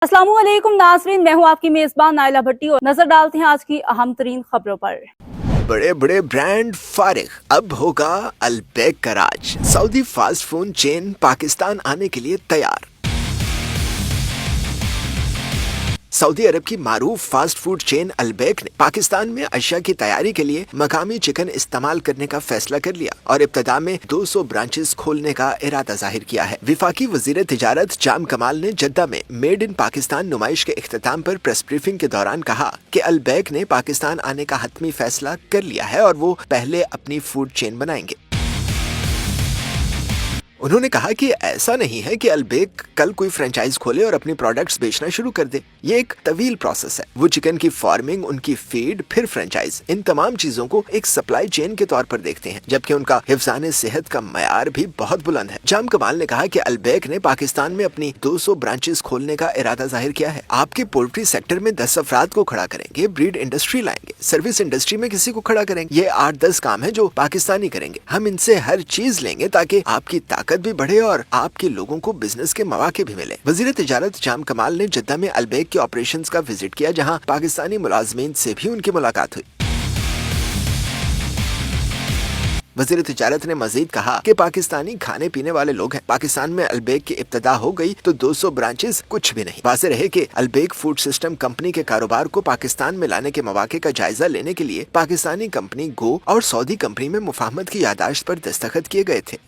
अस्सलाम वालेकुम नाज़रीन, मैं हूँ आपकी मेज़बान नाइला भट्टी और नजर डालते हैं आज की अहम तरीन खबरों पर। बड़े बड़े ब्रांड फारिग, अब होगा अलबेक का राज। Saudi fast food chain Pakistan आने के लिए तैयार। सऊदी अरब की मारूफ फास्ट फूड चेन अलबेक ने पाकिस्तान में अशिया की तैयारी के लिए मकामी चिकन इस्तेमाल करने का फैसला कर लिया और इब्तदा में 200 ब्रांचेस खोलने का इरादा जाहिर किया है। विफाकी वजीर तिजारत जाम कमाल ने जद्दा में मेड इन पाकिस्तान नुमाइश के इख्तिताम पर प्रेस ब्रीफिंग के दौरान कहा कि अलबेक ने पाकिस्तान आने का हतमी फैसला कर लिया है और वो पहले अपनी फूड चेन बनाएंगे। उन्होंने कहा कि ऐसा नहीं है कि अलबेक कल कोई फ्रेंचाइज खोले और अपनी प्रोडक्ट्स बेचना शुरू कर दे। ये एक तवील प्रोसेस है। वो चिकन की फार्मिंग, उनकी फीड, फिर फ्रेंचाइज, इन तमाम चीजों को एक सप्लाई चेन के तौर पर देखते हैं, जबकि उनका हिफ्ज़ान सेहत का मयार भी बहुत बुलंद है। जाम कमाल ने कहा कि अलबेक ने पाकिस्तान में अपनी 200 ब्रांचेस खोलने का इरादा जाहिर किया है। आपके पोल्ट्री सेक्टर में 10 अफराद को खड़ा करेंगे, ब्रीड इंडस्ट्री लाएंगे, सर्विस इंडस्ट्री में किसी को खड़ा करेंगे। ये 8-10 काम है जो पाकिस्तानी करेंगे। हम इनसे हर चीज लेंगे ताकि आपकी ताकत भी बढ़े और आपके लोगों को बिजनेस के मौके भी मिले। वजीर तिजारत जाम कमाल ने जद्दा में अलबेक के ऑपरेशंस का विजिट किया, जहां पाकिस्तानी मुलाजमीन से भी उनकी मुलाकात हुई। वजीर तिजारत ने मजीद कहा कि पाकिस्तानी खाने पीने वाले लोग हैं। पाकिस्तान में अलबेक की इब्तदा हो गई तो 200 ब्रांचेस कुछ भी नहीं। वाज़ेह रहे कि अलबेक फूड सिस्टम कंपनी के कारोबार को पाकिस्तान में लाने के मौके का जायजा लेने के लिए पाकिस्तानी कंपनी गो और सऊदी कंपनी में मुफाहमत की यादाश्त पर दस्तखत किए गए थे।